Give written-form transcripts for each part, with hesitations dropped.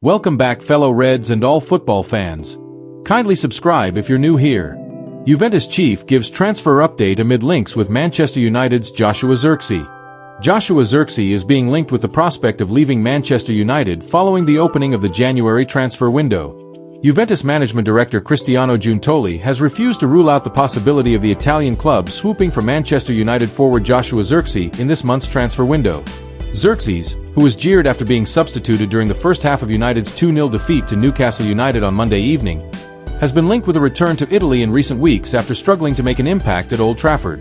Welcome back, fellow Reds and all football fans. Kindly subscribe if you're new here. Juventus chief gives transfer update amid links with Manchester United's Joshua Zirkzee. Joshua Zirkzee is being linked with the prospect of leaving Manchester United following the opening of the January transfer window. Juventus management director Cristiano Giuntoli has refused to rule out the possibility of the Italian club swooping for Manchester United forward Joshua Zirkzee in this month's transfer window. Zirkzee, who was jeered after being substituted during the first half of United's 2-0 defeat to Newcastle United on Monday evening, has been linked with a return to Italy in recent weeks after struggling to make an impact at Old Trafford.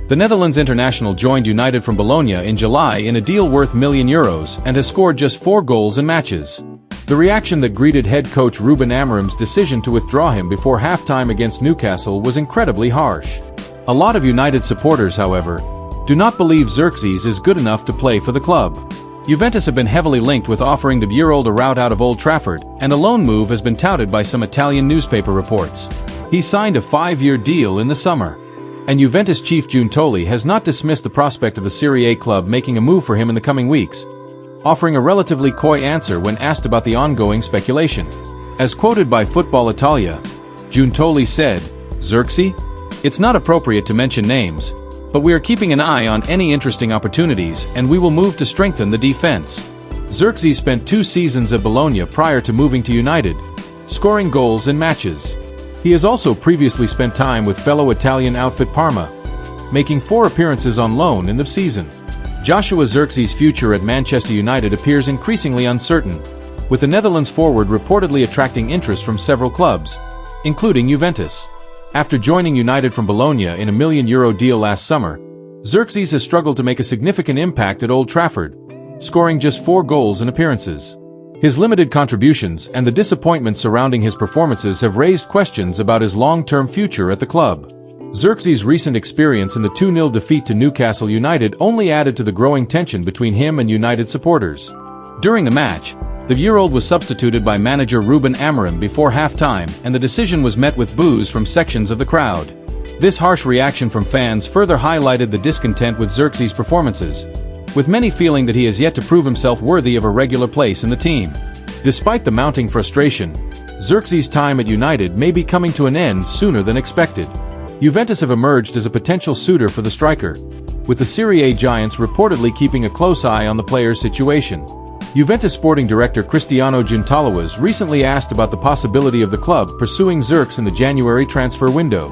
The Netherlands international joined United from Bologna in July in a deal worth €1 million and has scored just 4 goals in matches. The reaction that greeted head coach Ruben Amorim's decision to withdraw him before halftime against Newcastle was incredibly harsh. A lot of United supporters, however, do not believe Zirkzee is good enough to play for the club. Juventus have been heavily linked with offering the year-old a route out of Old Trafford, and a loan move has been touted by some Italian newspaper reports. He signed a 5-year deal in the summer. And Juventus chief Giuntoli has not dismissed the prospect of the Serie A club making a move for him in the coming weeks, offering a relatively coy answer when asked about the ongoing speculation. As quoted by Football Italia, Giuntoli said, "Zirkzee? It's not appropriate to mention names, but we are keeping an eye on any interesting opportunities and we will move to strengthen the defense." Zirkzee spent 2 seasons at Bologna prior to moving to United, scoring goals in matches. He has also previously spent time with fellow Italian outfit Parma, making 4 appearances on loan in the season. Joshua Zirkzee's future at Manchester United appears increasingly uncertain, with the Netherlands forward reportedly attracting interest from several clubs, including Juventus. After joining United from Bologna in a €1 million deal last summer, Zirkzee has struggled to make a significant impact at Old Trafford, scoring just 4 goals in appearances. His limited contributions and the disappointment surrounding his performances have raised questions about his long-term future at the club. Zirkzee's recent experience in the 2-0 defeat to Newcastle United only added to the growing tension between him and United supporters. During the match, the year-old was substituted by manager Ruben Amorim before halftime, and the decision was met with boos from sections of the crowd. This harsh reaction from fans further highlighted the discontent with Zirkzee's performances, with many feeling that he has yet to prove himself worthy of a regular place in the team. Despite the mounting frustration, Zirkzee's time at United may be coming to an end sooner than expected. Juventus have emerged as a potential suitor for the striker, with the Serie A giants reportedly keeping a close eye on the player's situation. Juventus sporting director Cristiano Giuntoli was recently asked about the possibility of the club pursuing Zirkzee in the January transfer window.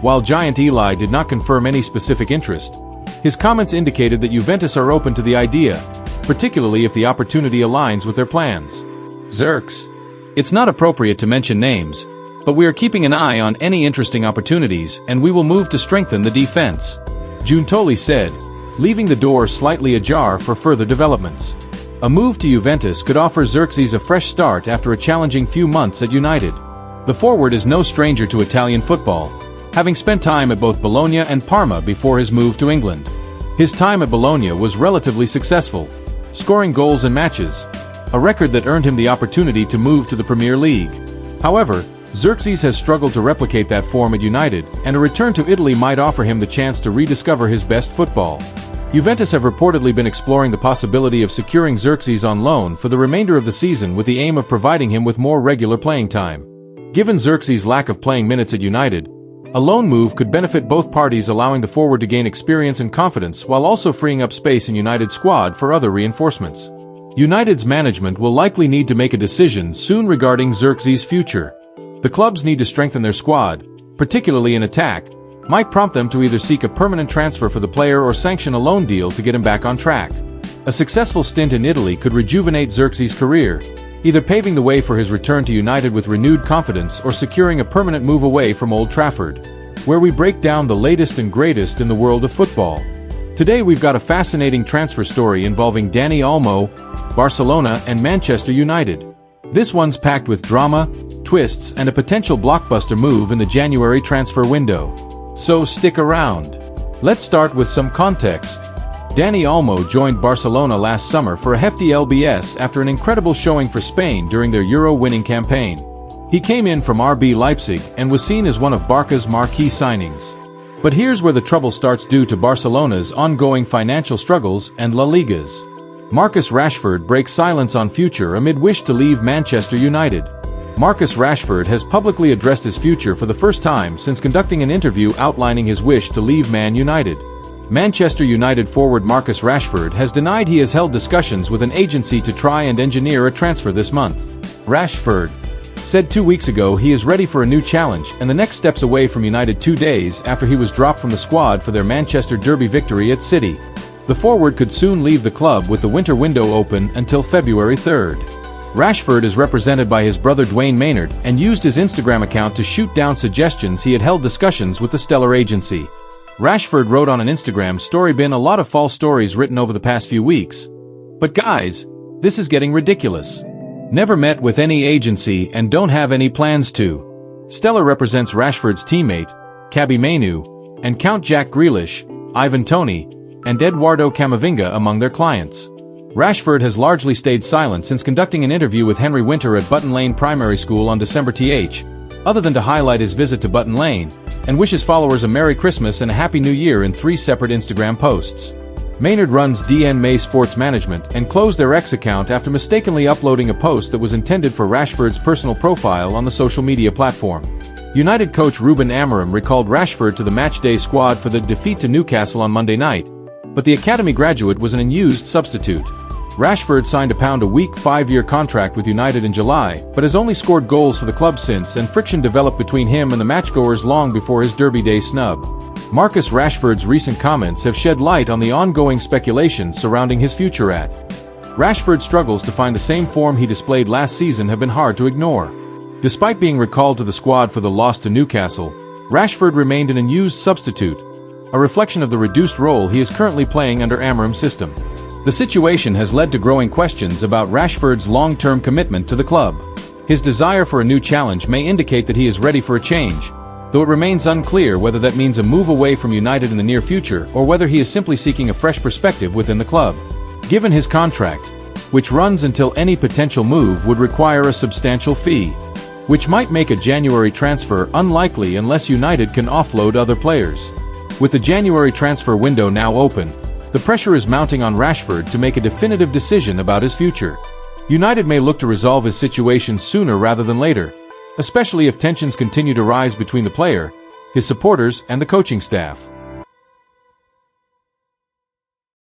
While Giant Eli did not confirm any specific interest, his comments indicated that Juventus are open to the idea, particularly if the opportunity aligns with their plans. Zirkzee. It's not appropriate to mention names, but we are keeping an eye on any interesting opportunities and we will move to strengthen the defense, Giuntoli said, leaving the door slightly ajar for further developments. A move to Juventus could offer Zirkzee a fresh start after a challenging few months at United. The forward is no stranger to Italian football, having spent time at both Bologna and Parma before his move to England. His time at Bologna was relatively successful, scoring goals in matches, a record that earned him the opportunity to move to the Premier League. However, Zirkzee has struggled to replicate that form at United, and a return to Italy might offer him the chance to rediscover his best football. Juventus have reportedly been exploring the possibility of securing Zirkzee on loan for the remainder of the season with the aim of providing him with more regular playing time. Given Zirkzee's lack of playing minutes at United, a loan move could benefit both parties, allowing the forward to gain experience and confidence while also freeing up space in United's squad for other reinforcements. United's management will likely need to make a decision soon regarding Zirkzee's future. The clubs need to strengthen their squad, particularly in attack, might prompt them to either seek a permanent transfer for the player or sanction a loan deal to get him back on track. A successful stint in Italy could rejuvenate Zirkzee's career, either paving the way for his return to United with renewed confidence or securing a permanent move away from Old Trafford, where we break down the latest and greatest in the world of football. Today we've got a fascinating transfer story involving Dani Olmo, Barcelona and Manchester United. This one's packed with drama, twists and a potential blockbuster move in the January transfer window. So stick around. Let's start with some context. Dani Olmo joined Barcelona last summer for a hefty LBS after an incredible showing for Spain during their Euro-winning campaign. He came in from RB Leipzig and was seen as one of Barca's marquee signings. But here's where the trouble starts due to Barcelona's ongoing financial struggles and La Liga's. Marcus Rashford breaks silence on future amid wish to leave Manchester United. Marcus Rashford has publicly addressed his future for the first time since conducting an interview outlining his wish to leave Man United. Manchester United forward Marcus Rashford has denied he has held discussions with an agency to try and engineer a transfer this month. Rashford said 2 weeks ago he is ready for a new challenge and the next steps away from United 2 days after he was dropped from the squad for their Manchester Derby victory at City. The forward could soon leave the club with the winter window open until February 3rd. Rashford is represented by his brother Dwayne Maynard and used his Instagram account to shoot down suggestions he had held discussions with the stellar agency. Rashford wrote on an Instagram story, "Been a lot of false stories written over the past few weeks. But guys, this is getting ridiculous. Never met with any agency and don't have any plans to." Stellar represents Rashford's teammate, Kabi Mainoo, and Count Jack Grealish, Ivan Toney, and Eduardo Camavinga among their clients. Rashford has largely stayed silent since conducting an interview with Henry Winter at Button Lane Primary School on December 10th, other than to highlight his visit to Button Lane and wish his followers a Merry Christmas and a Happy New Year in 3 separate Instagram posts. Maynard runs DN May Sports Management and closed their X account after mistakenly uploading a post that was intended for Rashford's personal profile on the social media platform. United coach Ruben Amorim recalled Rashford to the matchday squad for the defeat to Newcastle on Monday night, but the academy graduate was an unused substitute. Rashford signed a £1 5-year contract with United in July, but has only scored goals for the club since, and friction developed between him and the matchgoers long before his Derby Day snub. Marcus Rashford's recent comments have shed light on the ongoing speculation surrounding his future at. Rashford's struggles to find the same form he displayed last season have been hard to ignore. Despite being recalled to the squad for the loss to Newcastle, Rashford remained an unused substitute, a reflection of the reduced role he is currently playing under Amorim's system. The situation has led to growing questions about Rashford's long-term commitment to the club. His desire for a new challenge may indicate that he is ready for a change, though it remains unclear whether that means a move away from United in the near future or whether he is simply seeking a fresh perspective within the club. Given his contract, which runs until any potential move would require a substantial fee, which might make a January transfer unlikely unless United can offload other players. With the January transfer window now open, the pressure is mounting on Rashford to make a definitive decision about his future. United may look to resolve his situation sooner rather than later, especially if tensions continue to rise between the player, his supporters, and the coaching staff.